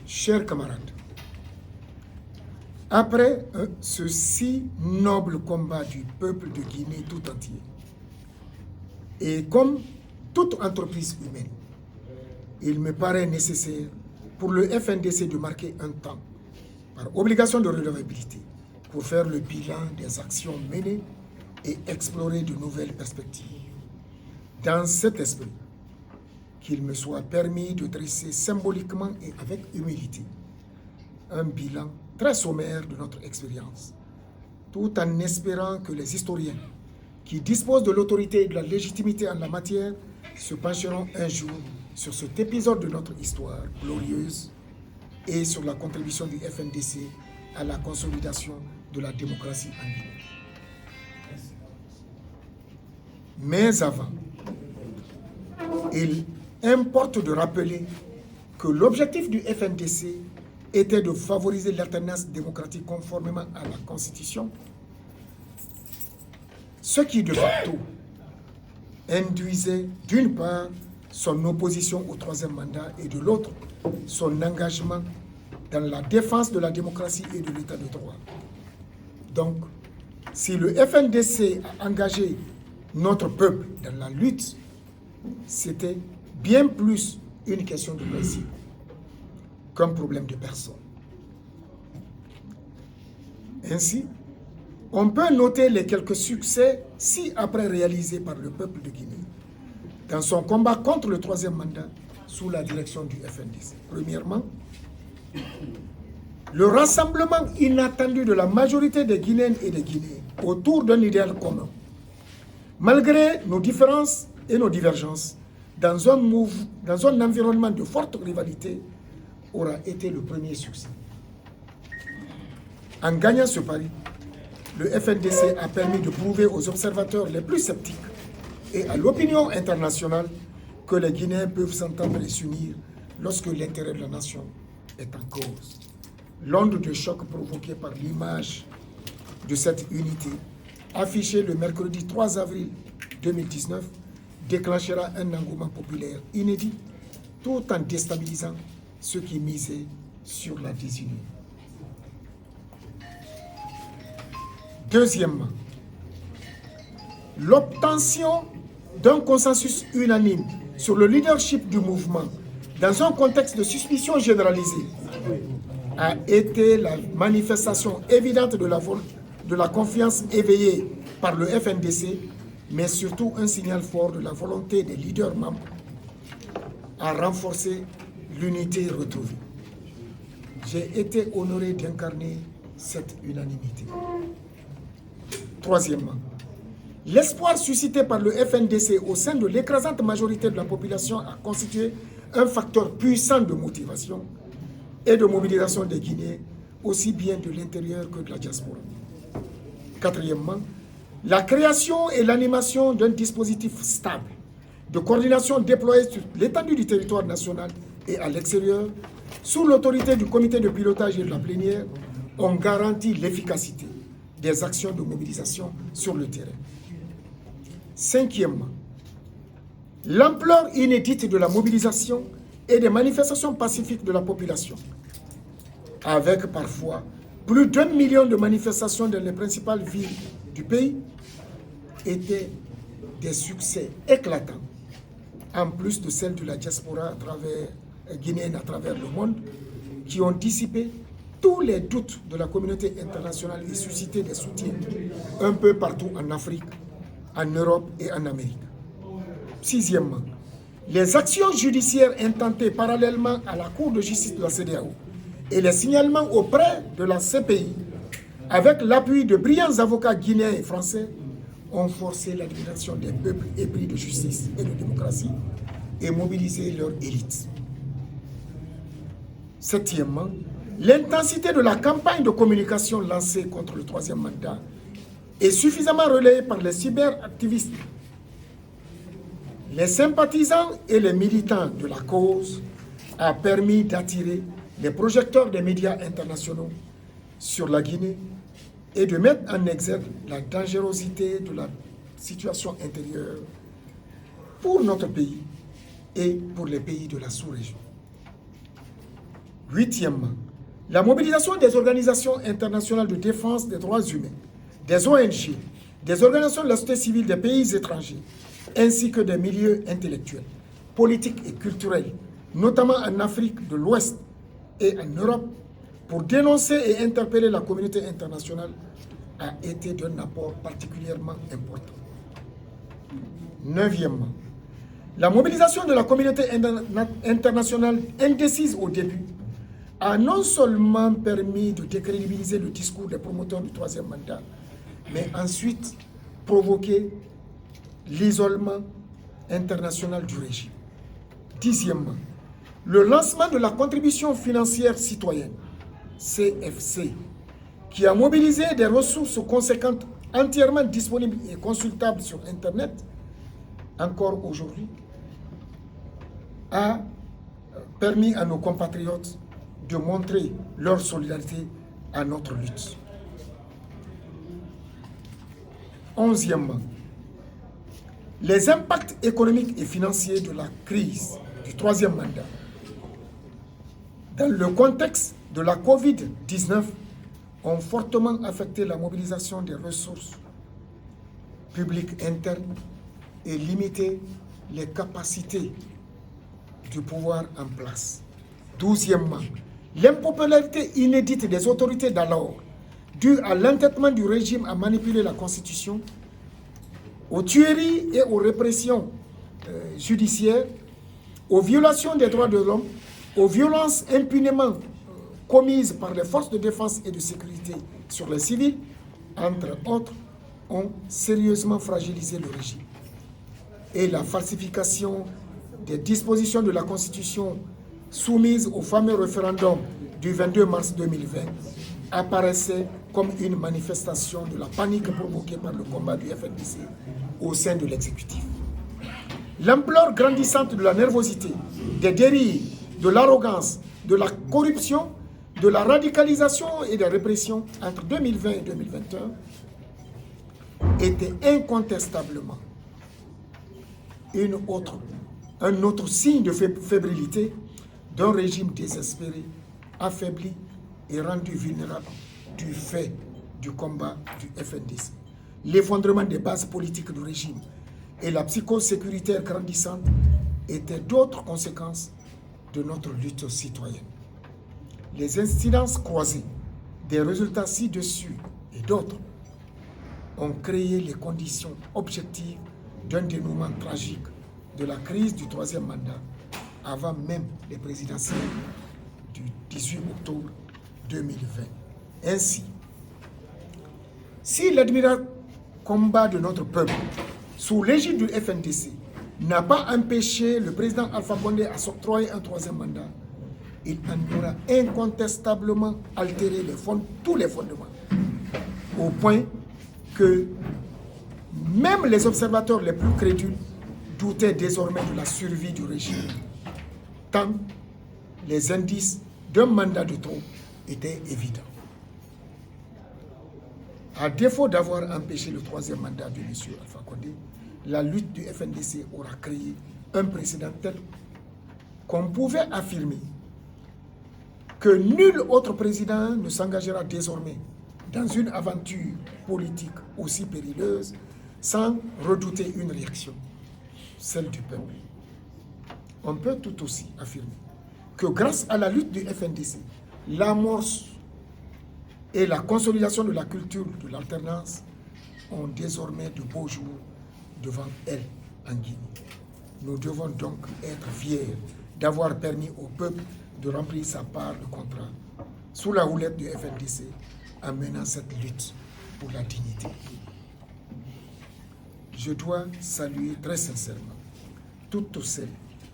Chers camarades, après ce si noble combat du peuple de Guinée tout entier, et comme toute entreprise humaine, il me paraît nécessaire pour le FNDC de marquer un temps, par obligation de redevabilité, pour faire le bilan des actions menées et explorer de nouvelles perspectives. Dans cet esprit, qu'il me soit permis de dresser symboliquement et avec humilité un bilan très sommaire de notre expérience, tout en espérant que les historiens qui disposent de l'autorité et de la légitimité en la matière se pencheront un jour sur cet épisode de notre histoire glorieuse et sur la contribution du FNDC à la consolidation de la démocratie en Guinée. Mais avant, il importe de rappeler que l'objectif du FNDC était de favoriser l'alternance démocratique conformément à la Constitution, ce qui de facto induisait d'une part son opposition au troisième mandat et de l'autre son engagement dans la défense de la démocratie et de l'état de droit. Donc, si le FNDC a engagé notre peuple dans la lutte, c'était bien plus une question de principe qu'un problème de personne. Ainsi, on peut noter les quelques succès ci-après réalisés par le peuple de Guinée dans son combat contre le troisième mandat sous la direction du FNDC. Premièrement, le rassemblement inattendu de la majorité des Guinéennes et des Guinéens autour d'un idéal commun. Malgré nos différences et nos divergences, dans un environnement de forte rivalité, aura été le premier succès. En gagnant ce pari, le FNDC a permis de prouver aux observateurs les plus sceptiques et à l'opinion internationale que les Guinéens peuvent s'entendre et s'unir lorsque l'intérêt de la nation est en cause. L'onde de choc provoquée par l'image de cette unité, affichée le mercredi 3 avril 2019, déclenchera un engouement populaire inédit tout en déstabilisant ceux qui misaient sur la désunion. Deuxièmement, l'obtention d'un consensus unanime sur le leadership du mouvement dans un contexte de suspicion généralisée a été la manifestation évidente de la confiance éveillée par le FNDC, mais surtout un signal fort de la volonté des leaders membres à renforcer l'unité retrouvée. J'ai été honoré d'incarner cette unanimité. Troisièmement, l'espoir suscité par le FNDC au sein de l'écrasante majorité de la population a constitué un facteur puissant de motivation et de mobilisation des Guinéens, aussi bien de l'intérieur que de la diaspora. Quatrièmement, la création et l'animation d'un dispositif stable de coordination déployé sur l'étendue du territoire national et à l'extérieur, sous l'autorité du comité de pilotage et de la plénière, ont garanti l'efficacité des actions de mobilisation sur le terrain. Cinquièmement, l'ampleur inédite de la mobilisation et des manifestations pacifiques de la population, avec parfois plus d'1 million de manifestations dans les principales villes du pays, étaient des succès éclatants, en plus de celles de la diaspora guinéenne à travers le monde, qui ont dissipé tous les doutes de la communauté internationale et suscité des soutiens un peu partout en Afrique, en Europe et en Amérique. Sixièmement, les actions judiciaires intentées parallèlement à la Cour de justice de la CEDEAO et les signalements auprès de la CPI, avec l'appui de brillants avocats guinéens et français, ont forcé l'admiration des peuples épris de justice et de démocratie et mobilisé leur élite. Septièmement, l'intensité de la campagne de communication lancée contre le troisième mandat est suffisamment relayée par les cyberactivistes, les sympathisants et les militants de la cause a permis d'attirer les projecteurs des médias internationaux sur la Guinée et de mettre en exergue la dangerosité de la situation intérieure pour notre pays et pour les pays de la sous-région. Huitièmement, la mobilisation des organisations internationales de défense des droits humains, des ONG, des organisations de la société civile des pays étrangers, ainsi que des milieux intellectuels, politiques et culturels, notamment en Afrique de l'Ouest et en Europe, pour dénoncer et interpeller la communauté internationale, a été d'un apport particulièrement important. Neuvièmement, la mobilisation de la communauté internationale indécise au début a non seulement permis de décrédibiliser le discours des promoteurs du troisième mandat, mais ensuite provoqué l'isolement international du régime. Dixièmement, le lancement de la contribution financière citoyenne, CFC, qui a mobilisé des ressources conséquentes entièrement disponibles et consultables sur Internet, encore aujourd'hui, a permis à nos compatriotes de montrer leur solidarité à notre lutte. Onzièmement, les impacts économiques et financiers de la crise du troisième mandat dans le contexte de la COVID-19 ont fortement affecté la mobilisation des ressources publiques internes et limité les capacités du pouvoir en place. Douzièmement, l'impopularité inédite des autorités d'alors, due à l'entêtement du régime à manipuler la Constitution, aux tueries et aux répressions judiciaires, aux violations des droits de l'homme, aux violences impunément commises par les forces de défense et de sécurité sur les civils, entre autres, ont sérieusement fragilisé le régime. Et la falsification des dispositions de la Constitution soumises au fameux référendum du 22 mars 2020 apparaissait comme une manifestation de la panique provoquée par le combat du FNDC au sein de l'exécutif. L'ampleur grandissante de la nervosité, des dérives, de l'arrogance, de la corruption, de la radicalisation et des répressions entre 2020 et 2021 était incontestablement un autre signe de fébrilité d'un régime désespéré, affaibli et rendu vulnérable du fait du combat du FNDC. L'effondrement des bases politiques du régime et la psychosécuritaire grandissante étaient d'autres conséquences de notre lutte citoyenne. Les incidences croisées des résultats ci-dessus et d'autres ont créé les conditions objectives d'un dénouement tragique de la crise du troisième mandat avant même les présidentielles du 18 octobre 2020. Ainsi, si l'admirable combat de notre peuple sous l'égide du FNDC n'a pas empêché le président Alpha Condé à s'octroyer un troisième mandat, il en aura incontestablement altéré tous les fondements, au point que même les observateurs les plus crédules doutaient désormais de la survie du régime, tant les indices d'un mandat de trop étaient évidents. À défaut d'avoir empêché le troisième mandat de M. Alpha Condé, la lutte du FNDC aura créé un précédent tel qu'on pouvait affirmer que nul autre président ne s'engagera désormais dans une aventure politique aussi périlleuse sans redouter une réaction, celle du peuple. On peut tout aussi affirmer que grâce à la lutte du FNDC, l'amorce et la consolidation de la culture de l'alternance ont désormais de beaux jours devant elle en Guinée. Nous devons donc être fiers d'avoir permis au peuple de remplir sa part de contrat sous la houlette du FNDC en menant cette lutte pour la dignité. Je dois saluer très sincèrement toutes celles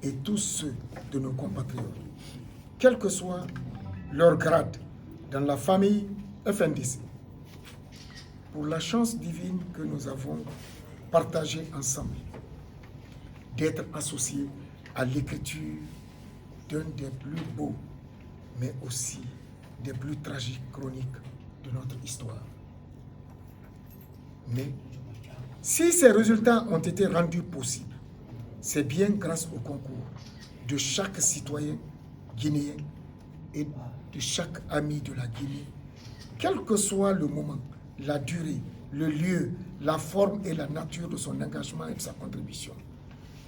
et tous ceux de nos compatriotes, quel que soit leur grade dans la famille FNDC, pour la chance divine que nous avons partagée ensemble, d'être associés à l'écriture d'un des plus beaux, mais aussi des plus tragiques chroniques de notre histoire. Mais si ces résultats ont été rendus possibles, c'est bien grâce au concours de chaque citoyen guinéen et de chaque ami de la Guinée, quel que soit le moment, la durée, le lieu, la forme et la nature de son engagement et de sa contribution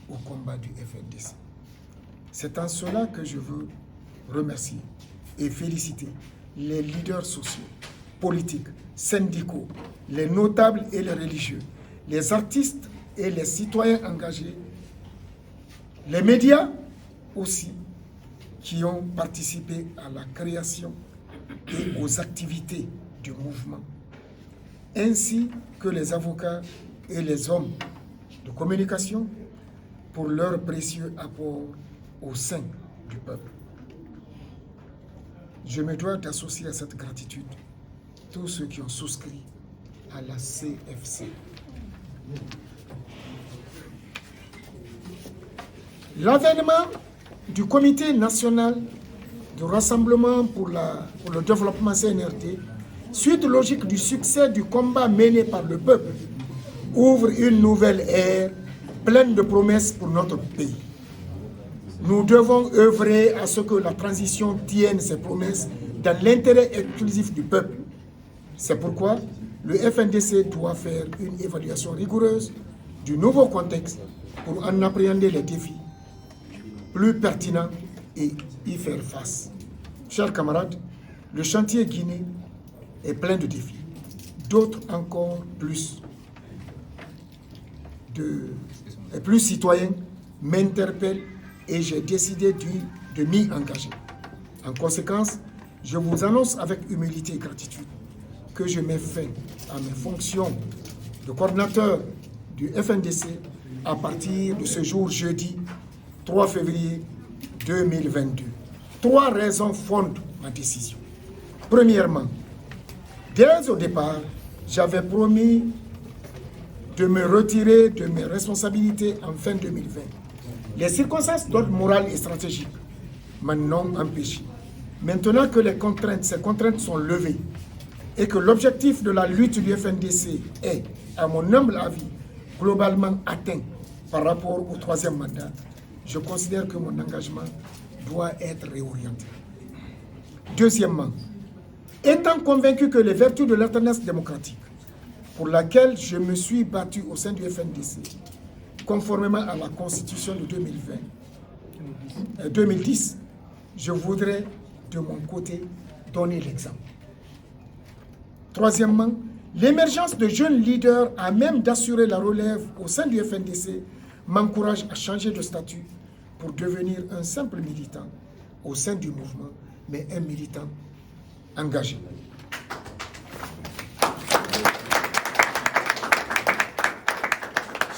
au combat du FNDC. C'est en cela que je veux remercier et féliciter les leaders sociaux, politiques, syndicaux, les notables et les religieux, les artistes et les citoyens engagés, les médias aussi, qui ont participé à la création et aux activités du mouvement, ainsi que les avocats et les hommes de communication pour leur précieux apport au sein du peuple. Je me dois d'associer à cette gratitude tous ceux qui ont souscrit à la CFC. L'avènement du Comité national de rassemblement pour le développement CNRD, suite logique du succès du combat mené par le peuple, ouvre une nouvelle ère pleine de promesses pour notre pays. Nous devons œuvrer à ce que la transition tienne ses promesses dans l'intérêt exclusif du peuple. C'est pourquoi le FNDC doit faire une évaluation rigoureuse du nouveau contexte pour en appréhender les défis plus pertinents et y faire face. Chers camarades, le chantier Guinée est plein de défis. D'autres encore plus citoyens m'interpellent et j'ai décidé de m'y engager. En conséquence, je vous annonce avec humilité et gratitude que je mets fin à mes fonctions de coordinateur du FNDC à partir de ce jour jeudi 3 février 2022. 3 raisons fondent ma décision. Premièrement, dès au départ, j'avais promis de me retirer de mes responsabilités en fin 2020. Les circonstances d'ordre moral et stratégique m'en ont empêché. Maintenant que ces contraintes sont levées et que l'objectif de la lutte du FNDC est, à mon humble avis, globalement atteint par rapport au 3e mandat, je considère que mon engagement doit être réorienté. Deuxièmement, étant convaincu que les vertus de l'alternance démocratique, pour laquelle je me suis battu au sein du FNDC, conformément à la Constitution de 2010, je voudrais de mon côté donner l'exemple. Troisièmement, l'émergence de jeunes leaders à même d'assurer la relève au sein du FNDC m'encourage à changer de statut pour devenir un simple militant au sein du mouvement, mais un militant engagé.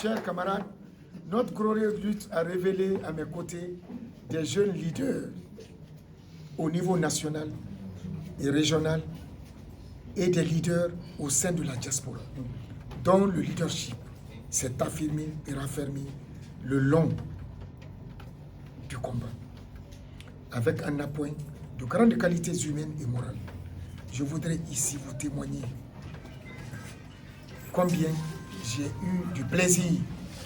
Chers camarades, notre glorieuse lutte a révélé à mes côtés des jeunes leaders au niveau national et régional et des leaders au sein de la diaspora, dont le leadership s'est affirmé et raffermi le long du combat, avec un appoint de grandes qualités humaines et morales. Je voudrais ici vous témoigner combien j'ai eu du plaisir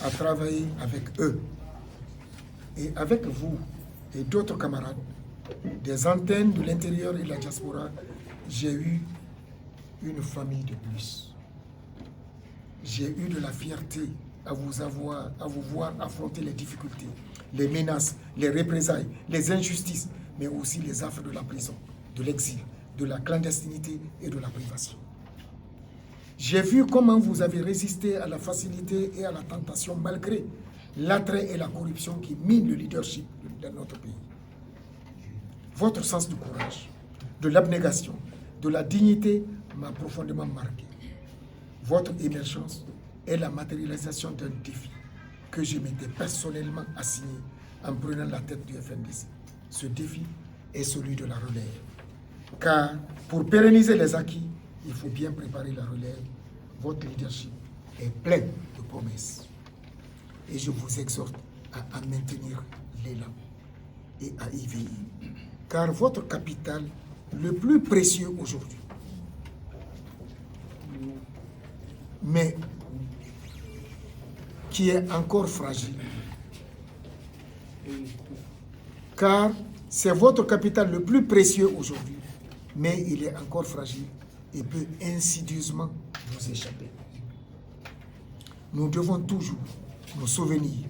à travailler avec eux et avec vous et d'autres camarades des antennes de l'intérieur et de la diaspora. J'ai eu une famille de plus. J'ai eu de la fierté à vous voir affronter les difficultés, les menaces, les représailles, les injustices, mais aussi les affres de la prison, de l'exil, de la clandestinité et de la privation. J'ai vu comment vous avez résisté à la facilité et à la tentation malgré l'attrait et la corruption qui minent le leadership de notre pays. Votre sens du courage, de l'abnégation, de la dignité m'a profondément marqué. Votre émergence est la matérialisation d'un défi que je m'étais personnellement assigné en prenant la tête du FNDC. Ce défi est celui de la relève. Car pour pérenniser les acquis, il faut bien préparer la relève. Votre leadership est plein de promesses. Et je vous exhorte à maintenir l'élan et à y veiller. Car votre capital, le plus précieux aujourd'hui, mais qui est encore fragile, car C'est votre capital le plus précieux aujourd'hui, mais il est encore fragile et peut insidieusement vous échapper. Nous devons toujours nous souvenir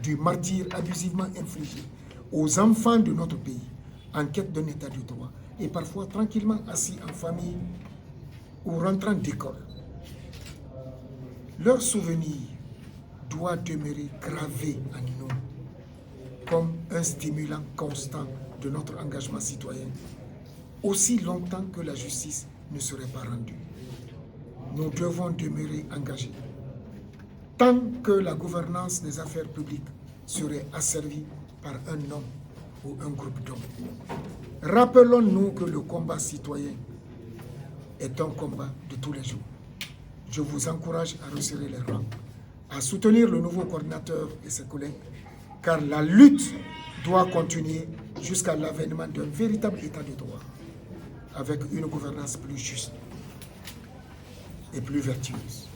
du martyre abusivement infligé aux enfants de notre pays en quête d'un état de droit et parfois tranquillement assis en famille ou rentrant d'école. Leur souvenir doit demeurer gravé en nous comme un stimulant constant de notre engagement citoyen, aussi longtemps que la justice ne serait pas rendue. Nous devons demeurer engagés tant que la gouvernance des affaires publiques serait asservie par un homme ou un groupe d'hommes. Rappelons-nous que le combat citoyen est un combat de tous les jours. Je vous encourage à resserrer les rangs, à soutenir le nouveau coordinateur et ses collègues, car la lutte doit continuer jusqu'à l'avènement d'un véritable état de droit, avec une gouvernance plus juste et plus vertueuse.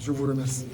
Je vous remercie.